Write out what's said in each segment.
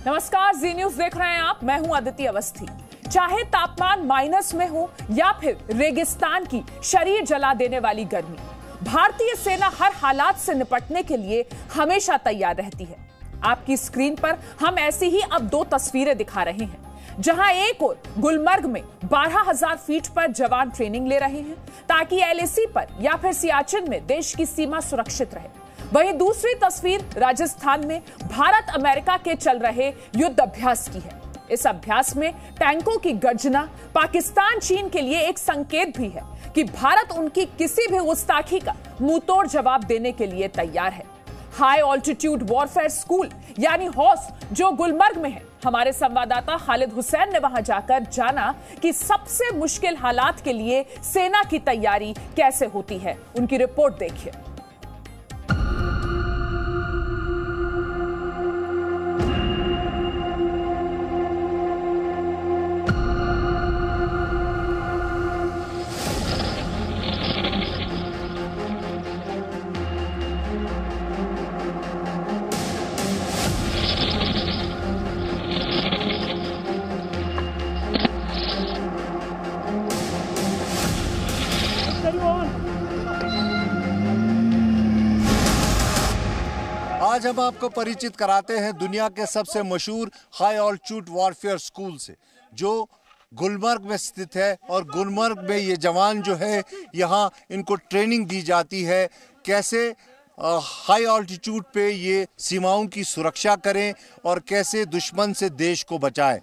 नमस्कार, जी न्यूज देख रहे हैं आप। मैं हूं अदिति अवस्थी। चाहे तापमान माइनस में हो या फिर रेगिस्तान की शरीर जला देने वाली गर्मी, भारतीय सेना हर हालात से निपटने के लिए हमेशा तैयार रहती है। आपकी स्क्रीन पर हम ऐसी ही अब दो तस्वीरें दिखा रहे हैं, जहां एक ओर गुलमर्ग में 12,000 फीट पर जवान ट्रेनिंग ले रहे हैं ताकि एलएसी पर या फिर सियाचिन में देश की सीमा सुरक्षित रहे। वहीं दूसरी तस्वीर राजस्थान में भारत अमेरिका के चल रहे युद्ध अभ्यास की है। इस अभ्यास में टैंकों की गर्जना पाकिस्तान चीन के लिए एक संकेत भी है कि भारत उनकी किसी भी गुस्ताखी का मुंहतोड़ जवाब देने के लिए तैयार है। हाई ऑल्टीट्यूड वॉरफेयर स्कूल यानी हॉस जो गुलमर्ग में है, हमारे संवाददाता खालिद हुसैन ने वहां जाकर जाना कि सबसे मुश्किल हालात के लिए सेना की तैयारी कैसे होती है। उनकी रिपोर्ट देखिए। आज हम आपको परिचित कराते हैं दुनिया के सबसे मशहूर हाई ऑल्टीट्यूड वॉरफेयर स्कूल से, जो गुलमर्ग में स्थित है। और गुलमर्ग में ये जवान जो है, यहाँ इनको ट्रेनिंग दी जाती है कैसे हाई ऑल्टीट्यूड पे ये सीमाओं की सुरक्षा करें और कैसे दुश्मन से देश को बचाएं।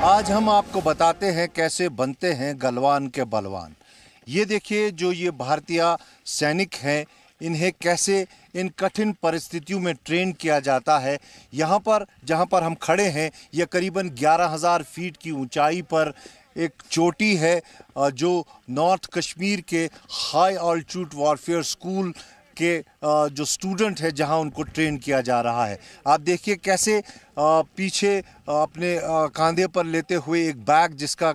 आज हम आपको बताते हैं कैसे बनते हैं गलवान के बलवान। ये देखिए, जो ये भारतीय सैनिक हैं, इन्हें कैसे इन कठिन परिस्थितियों में ट्रेन किया जाता है। यहाँ पर जहाँ पर हम खड़े हैं, यह करीबन 11,000 फीट की ऊंचाई पर एक चोटी है, जो नॉर्थ कश्मीर के हाई ऑल्टीट्यूड वॉरफेयर स्कूल के जो स्टूडेंट है, जहां उनको ट्रेन किया जा रहा है। आप देखिए कैसे पीछे अपने कंधे पर लेते हुए एक बैग जिसका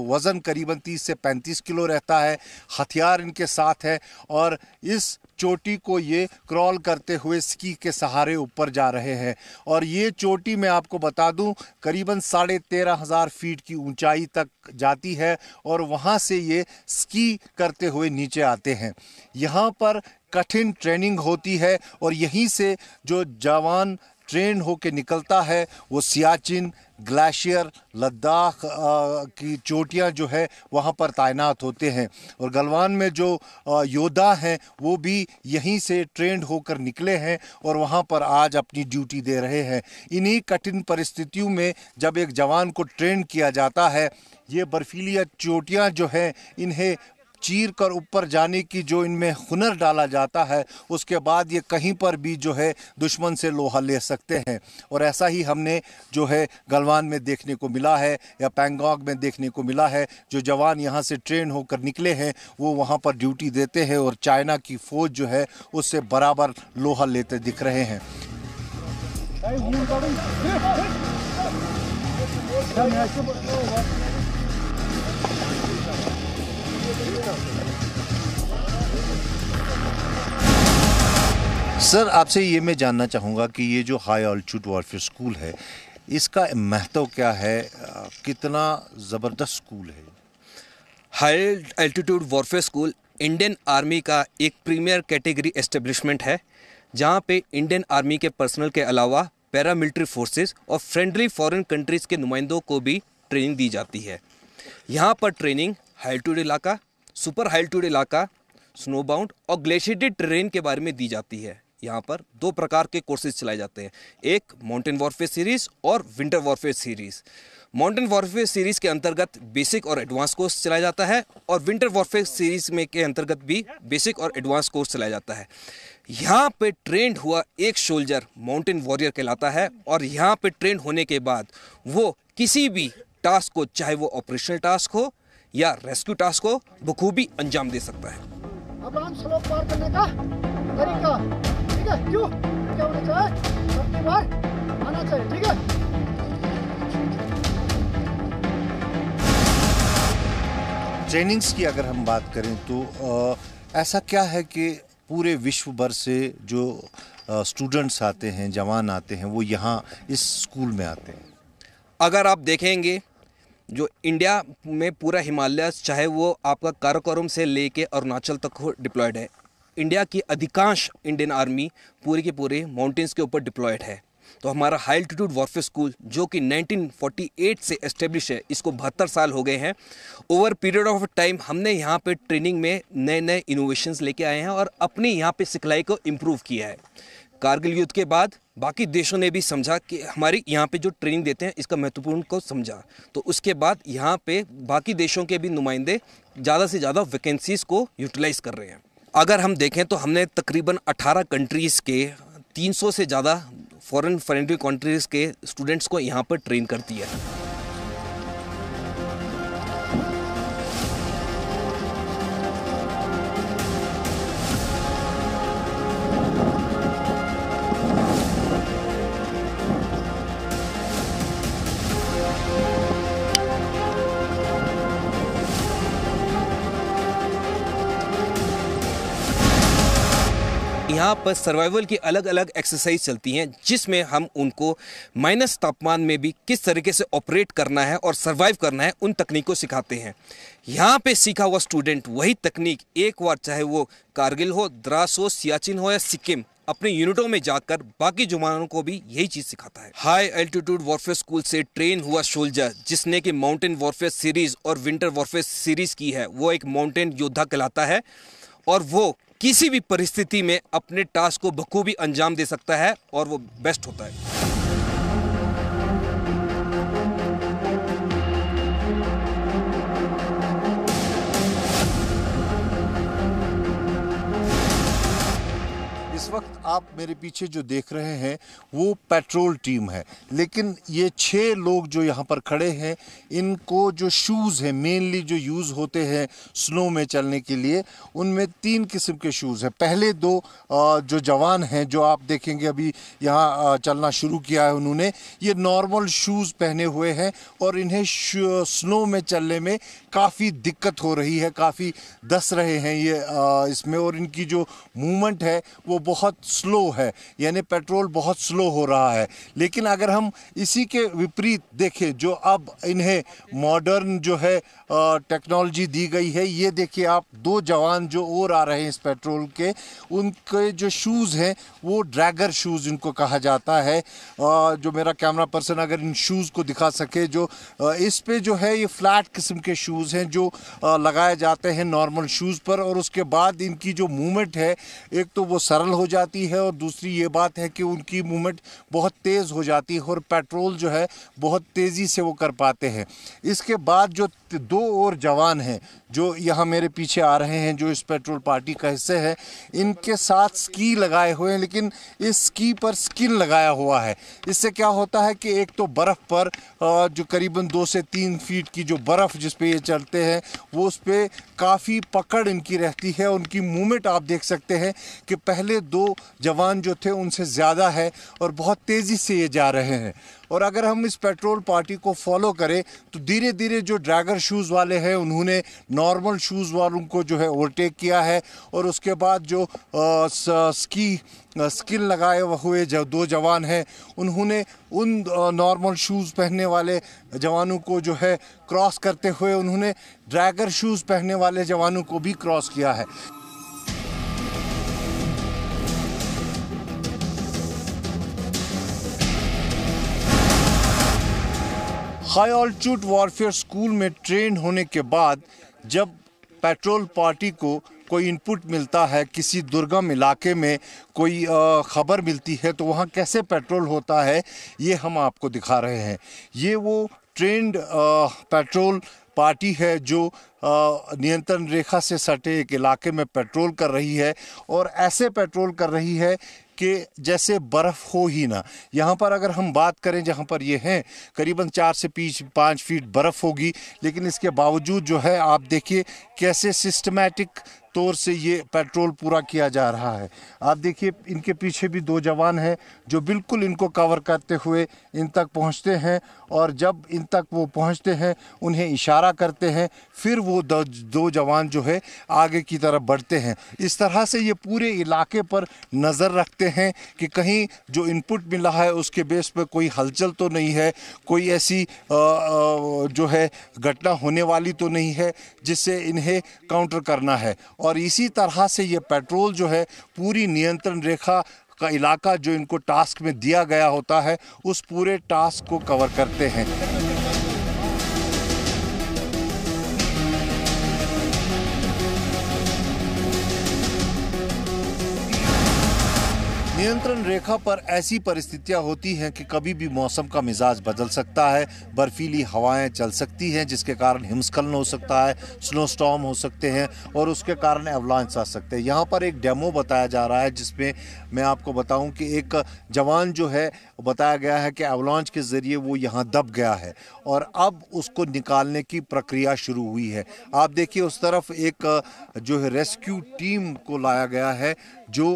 वज़न करीबन 30 से 35 किलो रहता है, हथियार इनके साथ है और इस चोटी को ये क्रॉल करते हुए स्की के सहारे ऊपर जा रहे हैं। और ये चोटी मैं आपको बता दूं करीबन 13,500 फीट की ऊंचाई तक जाती है और वहाँ से ये स्की करते हुए नीचे आते हैं। यहाँ पर कठिन ट्रेनिंग होती है और यहीं से जो जवान ट्रेन होके निकलता है वो सियाचिन, ग्लेशियर, लद्दाख की चोटियां जो है वहाँ पर तैनात होते हैं। और गलवान में जो योद्धा हैं वो भी यहीं से ट्रेंड होकर निकले हैं और वहाँ पर आज अपनी ड्यूटी दे रहे हैं। इन्हीं कठिन परिस्थितियों में जब एक जवान को ट्रेन किया जाता है, ये बर्फीली चोटियाँ जो हैं इन्हें चीर कर ऊपर जाने की जो इनमें हुनर डाला जाता है, उसके बाद ये कहीं पर भी जो है दुश्मन से लोहा ले सकते हैं। और ऐसा ही हमने जो है गलवान में देखने को मिला है या पैंगोंग में देखने को मिला है। जो जवान यहाँ से ट्रेन होकर निकले हैं वो वहाँ पर ड्यूटी देते हैं और चाइना की फ़ौज जो है उससे बराबर लोहा लेते दिख रहे हैं। सर, आपसे ये मैं जानना चाहूँगा कि ये जो हाई ऑल्टीट्यूड वॉरफेयर स्कूल है, इसका महत्व क्या है, कितना ज़बरदस्त स्कूल है? High altitude warfare school Indian army का एक प्रीमियर कैटेगरी एस्टेब्लिशमेंट है, जहाँ पे इंडियन आर्मी के पर्सनल के अलावा पैरामिलिट्री फोर्सेस और फ्रेंडली फॉरेन कंट्रीज़ के नुमाइंदों को भी ट्रेनिंग दी जाती है। यहाँ पर ट्रेनिंग हाई एल्टीट्यूड इलाका, सुपर हाई एल्टीट्यूड इलाका, स्नोबाउंड और ग्लेशियर्ड टेरेन के बारे में दी जाती है। यहाँ पर 2 प्रकार के कोर्सेज चलाए जाते हैं, एक माउंटेन वॉरफेयर सीरीज़ और winter warfare series. Mountain warfare series के अंतर्गत बेसिक और एडवांस कोर्स चलाया जाता है और विंटर वॉरफेयर सीरीज़ में के अंतर्गत भी बेसिक और एडवांस कोर्स चलाया जाता है। यहाँ पे ट्रेंड हुआ एक सोल्जर माउंटेन वॉरियर कहलाता है और यहाँ पे ट्रेंड होने के बाद वो किसी भी टास्क को, चाहे वो ऑपरेशनल टास्क हो या रेस्क्यू टास्क हो, बखूबी अंजाम दे सकता है। अब स्लोप पार करने का तरीका, ठीक है? क्यों क्या होना चाहिए? सबकी बार आना चाहिए, ठीक है? ट्रेनिंग्स की अगर हम बात करें तो ऐसा क्या है कि पूरे विश्व भर से जो स्टूडेंट्स आते हैं, जवान आते हैं, वो यहाँ इस स्कूल में आते हैं? अगर आप देखेंगे जो इंडिया में पूरा हिमालय, चाहे वो आपका काराकोरम से लेके अरुणाचल तक डिप्लॉयड है, इंडिया की अधिकांश इंडियन आर्मी पूरे के पूरे माउंटेन्स के ऊपर डिप्लॉयड है। तो हमारा हाई एल्टीट्यूड वॉरफेयर स्कूल जो कि 1948 से एस्टेब्लिश है, इसको 72 साल हो गए हैं। ओवर पीरियड ऑफ टाइम हमने यहाँ पे ट्रेनिंग में नए नए इनोवेशंस लेके आए हैं और अपनी यहाँ पे सिखलाई को इम्प्रूव किया है। कारगिल युद्ध के बाद बाकी देशों ने भी समझा कि हमारी यहाँ पे जो ट्रेनिंग देते हैं इसका महत्वपूर्ण को समझा, तो उसके बाद यहाँ पे बाकी देशों के भी नुमाइंदे ज़्यादा से ज़्यादा वैकेंसीज़ को यूटिलाइज़ कर रहे हैं। अगर हम देखें तो हमने तकरीबन 18 कंट्रीज़ के 300 से ज़्यादा फॉरेन फ्रेंडली कंट्रीज़ के स्टूडेंट्स को यहाँ पर ट्रेन कर दिया है। यहाँ पर सर्वाइवल की अलग अलग एक्सरसाइज चलती हैं, जिसमें हम उनको माइनस तापमान में भी किस तरीके से ऑपरेट करना है और सर्वाइव करना है, उन तकनीक को सिखाते हैं। यहाँ पे सीखा हुआ स्टूडेंट वही तकनीक एक बार, चाहे वो कारगिल हो, द्रास हो, सियाचिन हो या सिक्किम, अपने यूनिटों में जाकर बाकी जवानों को भी यही चीज़ सिखाता है। हाई एल्टीट्यूड वॉरफेयर स्कूल से ट्रेन हुआ सोल्जर जिसने कि माउंटेन वॉरफेयर सीरीज और विंटर वॉरफेयर सीरीज की है, वो एक माउंटेन योद्धा कहलाता है और वो किसी भी परिस्थिति में अपने टास्क को बखूबी अंजाम दे सकता है और वो बेस्ट होता है। इस वक्त आप मेरे पीछे जो देख रहे हैं वो पेट्रोल टीम है, लेकिन ये 6 लोग जो यहाँ पर खड़े हैं, इनको जो शूज़ हैं मेनली जो यूज़ होते हैं स्नो में चलने के लिए, उनमें 3 किस्म के शूज़ हैं। पहले 2 जो जवान हैं जो आप देखेंगे अभी यहाँ चलना शुरू किया है, उन्होंने ये नॉर्मल शूज़ पहने हुए हैं और इन्हें स्नो में चलने में काफ़ी दिक्कत हो रही है, काफ़ी दस रहे हैं ये इसमें, और इनकी जो मूवमेंट है वो बहुत स्लो है, यानी पेट्रोल बहुत स्लो हो रहा है। लेकिन अगर हम इसी के विपरीत देखें, जो अब इन्हें मॉडर्न जो है टेक्नोलॉजी दी गई है, ये देखिए आप 2 जवान जो और आ रहे हैं इस पेट्रोल के, उनके जो शूज़ हैं वो ड्रैगर शूज़ इनको कहा जाता है। जो मेरा कैमरा पर्सन अगर इन शूज़ को दिखा सके, जो इस पे जो है ये फ्लैट किस्म के शूज़ हैं जो लगाए जाते हैं नॉर्मल शूज़ पर, और उसके बाद इनकी जो मूवमेंट है एक तो वो सरल हो जाती है और दूसरी ये बात है कि उनकी मूवमेंट बहुत तेज़ हो जाती है और पेट्रोल जो है बहुत तेज़ी से वो कर पाते हैं। इसके बाद जो 2 और जवान हैं जो यहाँ मेरे पीछे आ रहे हैं, जो इस पेट्रोल पार्टी का हिस्से है, इनके साथ स्की लगाए हुए हैं, लेकिन इस स्की पर स्किन लगाया हुआ है। इससे क्या होता है कि एक तो बर्फ़ पर जो करीबन 2 से 3 फीट की जो बर्फ़ जिस पे ये चलते हैं, वो उस पर काफ़ी पकड़ इनकी रहती है। उनकी मूवमेंट आप देख सकते हैं कि पहले 2 जवान जो थे उनसे ज़्यादा है और बहुत तेज़ी से ये जा रहे हैं। और अगर हम इस पेट्रोल पार्टी को फॉलो करें तो धीरे धीरे जो ड्रैगर शूज़ वाले हैं उन्होंने नॉर्मल शूज़ वालों को जो है ओवरटेक किया है, और उसके बाद जो स्किन लगाए हुए जो 2 जवान हैं उन्होंने उन नॉर्मल शूज़ पहनने वाले जवानों को जो है क्रॉस करते हुए उन्होंने ड्रैगर शूज़ पहनने वाले जवानों को भी क्रॉस किया है। हाई ऑल्टीट्यूड वॉरफेयर स्कूल में ट्रेन होने के बाद जब पेट्रोल पार्टी को कोई इनपुट मिलता है, किसी दुर्गम इलाके में कोई ख़बर मिलती है, तो वहाँ कैसे पेट्रोल होता है ये हम आपको दिखा रहे हैं। ये वो ट्रेंड पेट्रोल पार्टी है जो नियंत्रण रेखा से सटे एक इलाके में पेट्रोल कर रही है, और ऐसे पेट्रोल कर रही है कि जैसे बर्फ़ हो ही ना। यहाँ पर अगर हम बात करें जहाँ पर ये हैं, करीबन 4 से 5 फीट बर्फ़ होगी, लेकिन इसके बावजूद जो है आप देखिए कैसे सिस्टमैटिक तौर से ये पेट्रोल पूरा किया जा रहा है। आप देखिए इनके पीछे भी 2 जवान हैं जो बिल्कुल इनको कवर करते हुए इन तक पहुंचते हैं, और जब इन तक वो पहुंचते हैं उन्हें इशारा करते हैं, फिर वो 2 जवान जो है आगे की तरफ बढ़ते हैं। इस तरह से ये पूरे इलाके पर नज़र रखते हैं कि कहीं जो इनपुट मिला है उसके बेस पर कोई हलचल तो नहीं है, कोई ऐसी जो है घटना होने वाली तो नहीं है जिससे इन्हें काउंटर करना है। और इसी तरह से ये पेट्रोल जो है पूरी नियंत्रण रेखा का इलाका जो इनको टास्क में दिया गया होता है उस पूरे टास्क को कवर करते हैं। नियंत्रण रेखा पर ऐसी परिस्थितियां होती हैं कि कभी भी मौसम का मिजाज बदल सकता है, बर्फीली हवाएं चल सकती हैं जिसके कारण हिमस्खलन हो सकता है, स्नो स्टॉर्म हो सकते हैं और उसके कारण एवलांच आ सकते हैं। यहाँ पर एक डेमो बताया जा रहा है जिसमें मैं आपको बताऊं कि एक जवान जो है बताया गया है कि एवलांच के ज़रिए वो यहाँ दब गया है और अब उसको निकालने की प्रक्रिया शुरू हुई है। आप देखिए उस तरफ एक जो है रेस्क्यू टीम को लाया गया है जो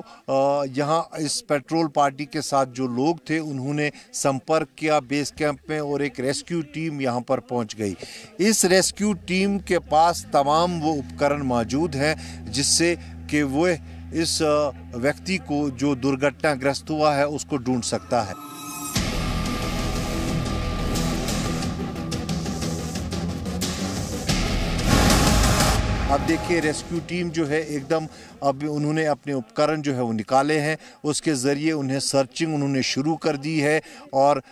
यहाँ इस पेट्रोल पार्टी के साथ जो लोग थे उन्होंने संपर्क किया बेस कैंप में और एक रेस्क्यू टीम यहाँ पर पहुँच गई। इस रेस्क्यू टीम के पास तमाम वो उपकरण मौजूद हैं जिससे कि वो इस व्यक्ति को जो दुर्घटनाग्रस्त हुआ है उसको ढूंढ सकता है। अब देखिए रेस्क्यू टीम जो है एकदम अब उन्होंने अपने उपकरण जो है वो निकाले हैं, उसके ज़रिए उन्हें सर्चिंग उन्होंने शुरू कर दी है और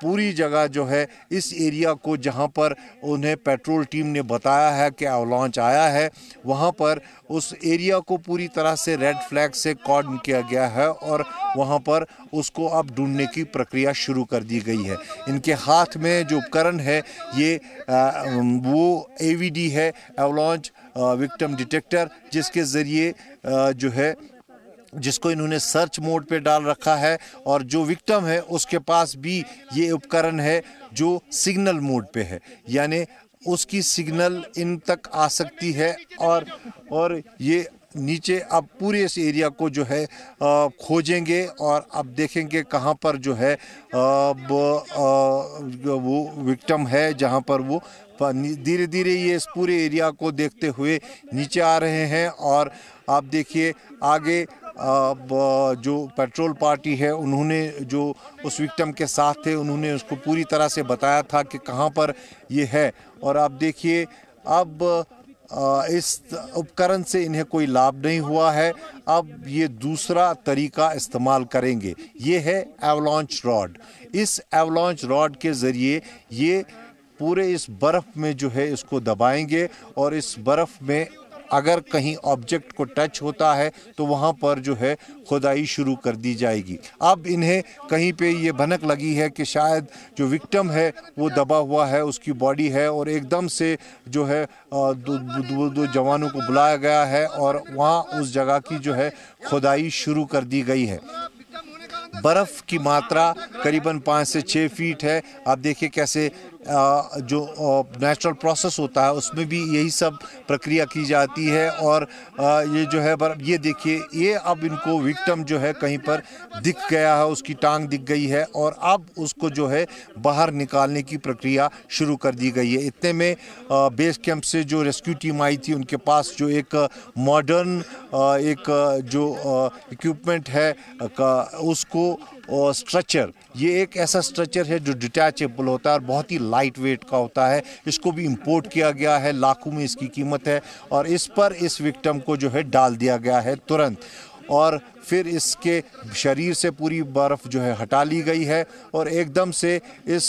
पूरी जगह जो है इस एरिया को जहां पर उन्हें पेट्रोल टीम ने बताया है कि अवलांच आया है वहां पर उस एरिया को पूरी तरह से रेड फ्लैग से कॉर्डन किया गया है और वहां पर उसको अब ढूंढने की प्रक्रिया शुरू कर दी गई है। इनके हाथ में जो उपकरण है ये वो AVD है, अवलांच विक्टिम डिटेक्टर, जिसके ज़रिए जो है जिसको इन्होंने सर्च मोड पे डाल रखा है और जो विक्टिम है उसके पास भी ये उपकरण है जो सिग्नल मोड पे है, यानी उसकी सिग्नल इन तक आ सकती है और ये नीचे अब पूरे इस एरिया को जो है खोजेंगे और अब देखेंगे कहाँ पर जो है वो विक्टिम है, जहाँ पर वो धीरे धीरे ये इस पूरे एरिया को देखते हुए नीचे आ रहे हैं। और आप देखिए आगे जो पेट्रोल पार्टी है उन्होंने जो उस विक्टिम के साथ थे उन्होंने उसको पूरी तरह से बताया था कि कहाँ पर ये है। और आप देखिए अब इस उपकरण से इन्हें कोई लाभ नहीं हुआ है, अब ये दूसरा तरीका इस्तेमाल करेंगे, ये है एवलांच रॉड। इस एवलांच रॉड के ज़रिए ये पूरे इस बर्फ़ में जो है इसको दबाएंगे और इस बर्फ़ में अगर कहीं ऑब्जेक्ट को टच होता है तो वहाँ पर जो है खुदाई शुरू कर दी जाएगी। अब इन्हें कहीं पे ये भनक लगी है कि शायद जो विक्टिम है वो दबा हुआ है, उसकी बॉडी है, और एकदम से जो है दो जवानों को बुलाया गया है और वहाँ उस जगह की जो है खुदाई शुरू कर दी गई है। बर्फ़ की मात्रा करीबन 5 से 6 फीट है। आप देखिए कैसे जो नेचुरल प्रोसेस होता है उसमें भी यही सब प्रक्रिया की जाती है। और ये जो है ये देखिए ये अब इनको विक्टिम जो है कहीं पर दिख गया है, उसकी टांग दिख गई है और अब उसको जो है बाहर निकालने की प्रक्रिया शुरू कर दी गई है। इतने में बेस कैंप से जो रेस्क्यू टीम आई थी उनके पास जो एक मॉडर्न एक जो इक्विपमेंट है उसको स्ट्रक्चर, ये एक ऐसा स्ट्रक्चर है जो डिटैचेबल होता है और बहुत ही लाइट वेट का होता है। इसको भी इंपोर्ट किया गया है, लाखों में इसकी कीमत है और इस पर इस विक्टिम को जो है डाल दिया गया है तुरंत। और फिर इसके शरीर से पूरी बर्फ़ जो है हटा ली गई है और एकदम से इस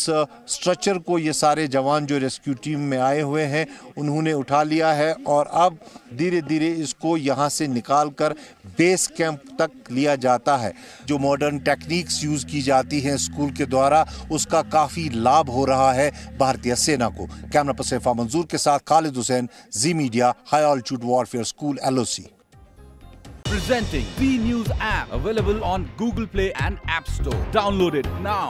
स्ट्रक्चर को ये सारे जवान जो रेस्क्यू टीम में आए हुए हैं उन्होंने उठा लिया है और अब धीरे धीरे इसको यहाँ से निकाल कर बेस कैंप तक लिया जाता है। जो मॉडर्न टेक्निक्स यूज़ की जाती हैं स्कूल के द्वारा उसका काफ़ी लाभ हो रहा है भारतीय सेना को। कैमरा पर्सन सैफा मंजूर के साथ Khalid Hussain, Zee Media, high altitude warfare school, LOC। Presenting B News app, available on Google Play and App Store. Download it now.